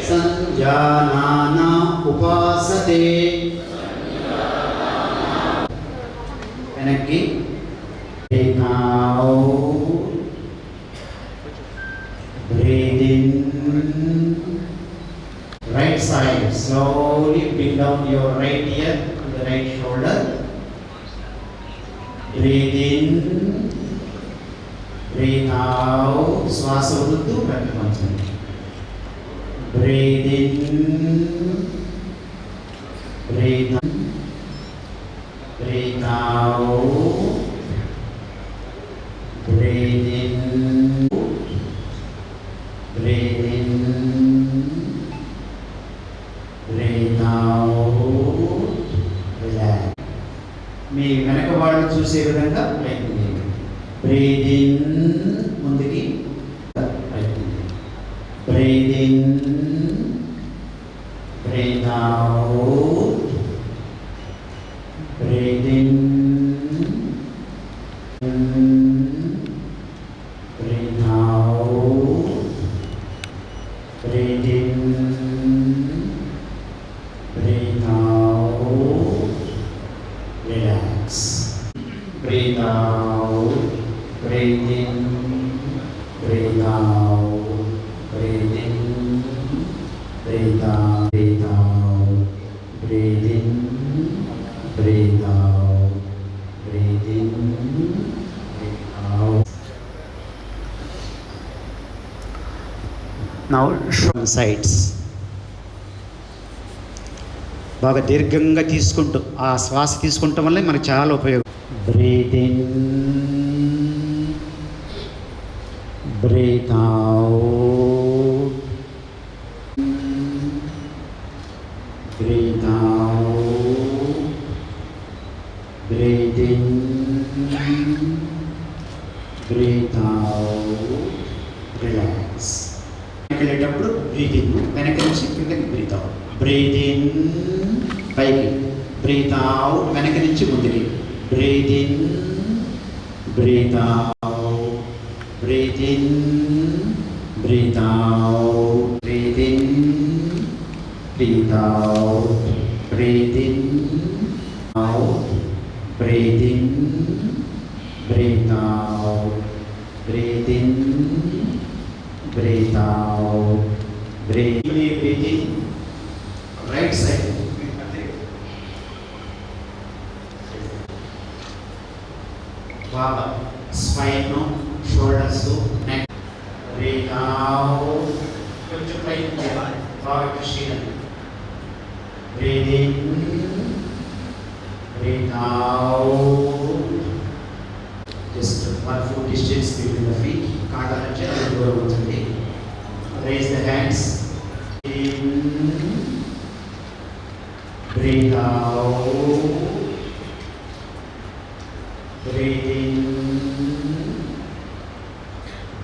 సంజానాన ఉపాసతే. వెనక్కి. Now breathe in. Right side. Slowly bring down your right ear to the right shoulder. Breathe in. Breathe out. శ్వాస వదులుతూ ప్రతిపంచండి. Breathe in. Breathe in. Breathe out. Breathe in. Breathe in. Breathe out. Relax. మీ వెనక వాళ్ళు చూసే విధంగా ప్రయత్నం చేయండి. Breathe in. ముందుకి ప్రయత్నం చేయండి. Breathe in. Breathe out. Breathe in. Breathe out. Breathe in. Breathe out. Relax. Breathe out. Breathe in. Breathe out. Breathe in. Breathe out. Breathe out. Breathe in. Breathe out. Breathe in. Breathe out. Now shoulder sides. బాగా దీర్ఘంగా తీసుకుంటూ ఆ శ్వాస తీసుకుంటాం వల్ల మనకు చాలా ఉపయోగం. Breathe in. Breathe out. Breathe out. Breathe in. Breathe out. Relax. వెళ్ళేటప్పుడు బ్రీతింగ్ వెనక్కి నుంచి కిందకి బ్రీత్ అవుట్. బ్రీత్ ఇన్ పైకి, బ్రీత్ అవుట్ వెనక్కి నుంచి ముందుకి. Breathe in, breathe out, breathe in, breathe out, breathe in, breathe out, breathe in, out, breathe in, breathe out, breathe in, breathe out. Breathe in. Right side. బాగా spine, shoulders, neck. Breathe out. కొంచెం పైకి బాగా Krishna. Breathe in. Breathe out. Just 1 foot distance between the feet. కాళ్ళ నుంచి దూరం అవుతుంది. Raise the hands. Breathe in.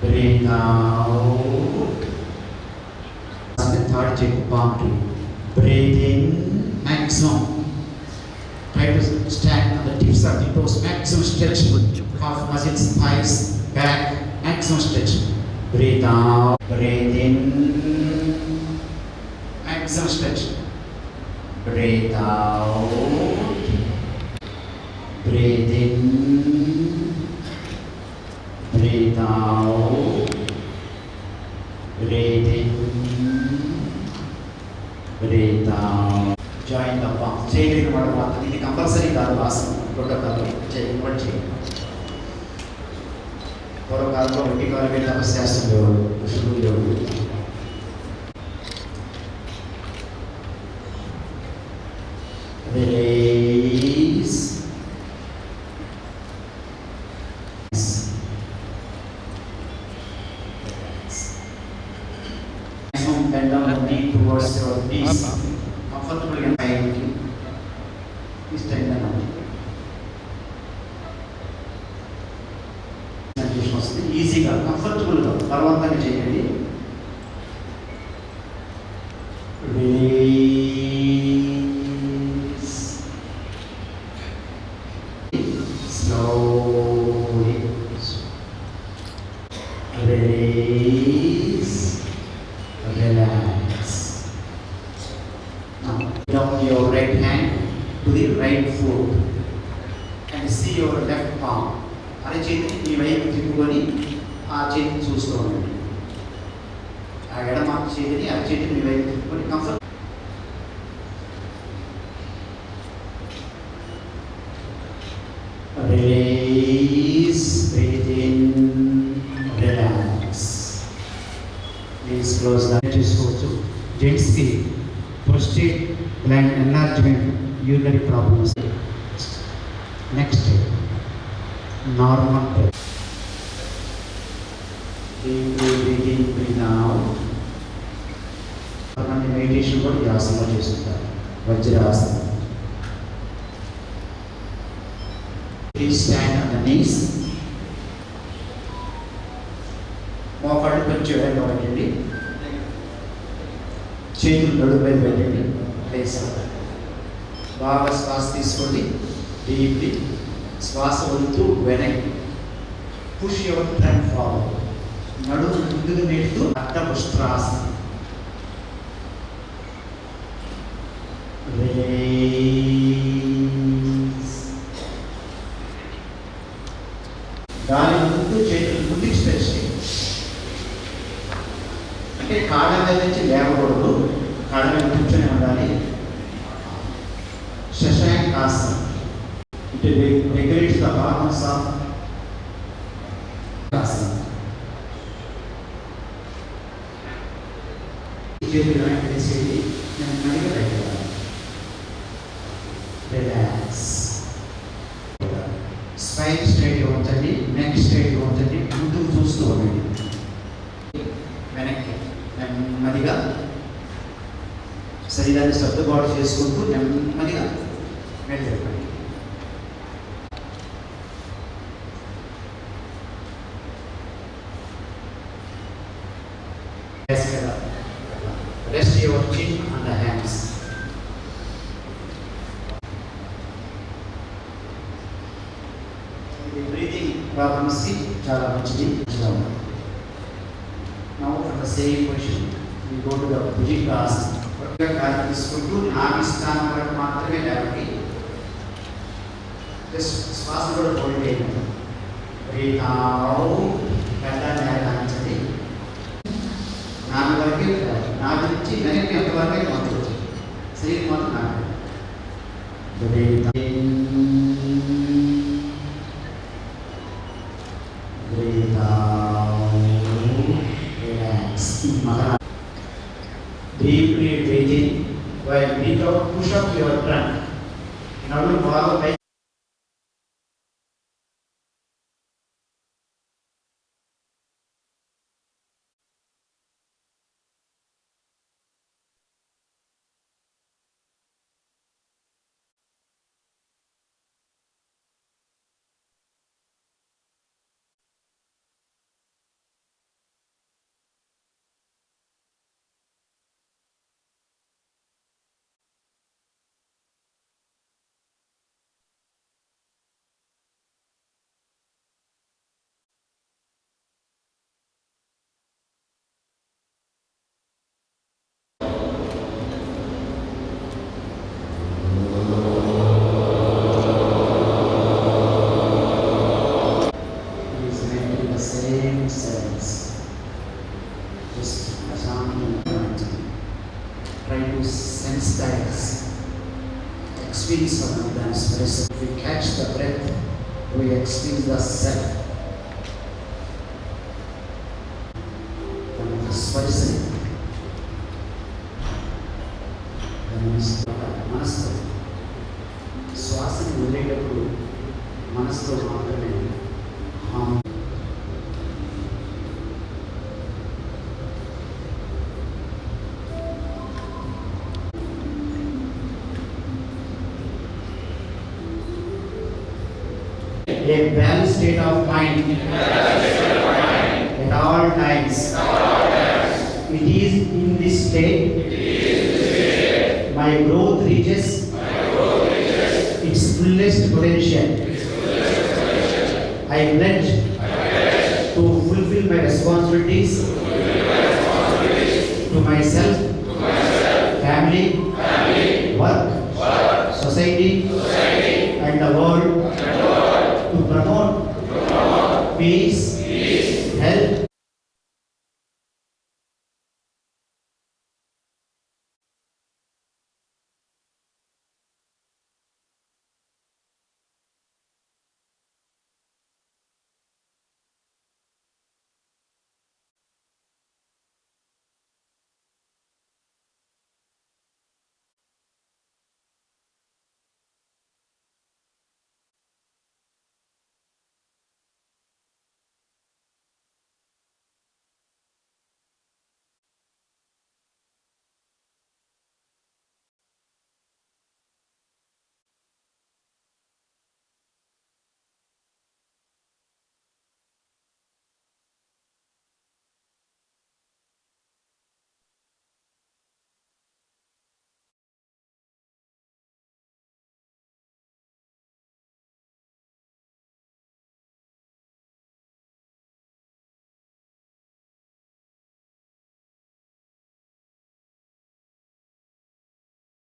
Breathe out. And the third check boundary. Breathe in. Maximum. Try to stand on the tips of the toes. Maximum stretch. Calf muscles, thighs, back. Maximum stretch. Breathe out. Breathe in. Maximum stretch. Breathe out. Breathe in. Breathe out. Breathe in. Breathe out. Join the palm. చేయగలిగిన వాడు మాత్రం ఇది compulsory కాదు. ఆసనం protocol చేయండి. పూర్వకాలంలో ఒంటి కాలు మీద తపస్యాస్తులు ఋషులు యోగులు. Release. Bend down the knee towards your knees. Comfortable and tightly. Please bend down. ఈజీగా కంఫర్టబుల్గా బలవంతంగా చేయండి. Release. Slowly. Release. Relax. Now down your right hand to the right foot and see your left palm. అరే చేతిని ఈ వైపు తిప్పుకొని ఆ చేతిని చూస్తూ ఉండండి. ఆ ఎడమ చేతిని ఆ చేతిని ఈ వైపు తిప్పుకొని comfort. Release. Breathe in. Relax. Please close the eyes. చేసుకోవచ్చు. జెంట్స్కి prostate gland enlargement, urinary problems. Next normal. అలాంటి మెడిటేషన్ కూడా ఈ ఆసనం చేస్తుంటారు. వజ్రాసనం. Please stand on the knees. మోకాళ్ళు కొంచెం వెనక పెట్టండి. చేతులు నడుపై పెట్టండి. బాగా శ్వాస తీసుకోండి. డీప్లీ శ్వాస వదులుతూ వెనక్కి. Push your front forward. నడుము ముందుకు నెడుతూ అర్ధపుష్ట్రాసనం. దాని ముందు చేతులు ముందుకు స్ట్రెచ్ చేయండి. అంటే కాళ్ళ మీద నుంచి లేవకూడదు. కాళ్ళ మీద కూర్చొని ఉండాలి. శశాంకాసనం. It regulates the hormones of asana. Relax. Spine straight గా ఉంచండి. నెక్ స్ట్రైట్ గా ఉంచండి. ముందుకు చూస్తూ ఉండండి. వెనక్కి నెమ్మదిగా శరీరాన్ని సర్దుబాటు చేసుకుంటూ నెమ్మదిగా వెళ్ళిపోండి. Rest your chin on the hands. Breathing problems ki చాలా మంచిది. Now from the same position we go to the Bhujangasana. గాలి తీసుకుంటూ నాభి స్థానం వరకు మాత్రమే లేవండి. జస్ట్ శ్వాస కూడా హోల్డ్ చేయండి. Breathe out. పెద్దాన్ని ఆడించండి. నాభి వరకు నాభి నుంచి వెనక్కి ఎంతవరకు పంపించు. శరీరం మాత్రం నాభి. Breathe in. Breathe out. Relax. Deeply breathing while breathe out, push up your trunk. నడుము బాగా Try to sensitize, experience of the expression. If we catch the breath, we experience the self. స్పర్శ మనసుతో శ్వాసను వదిలేటప్పుడు మనసుతో మాత్రమే a balanced state of mind at all times. It is in this state my growth reaches its fullest potential. I pledge to fulfill my responsibilities to myself, family, work, society,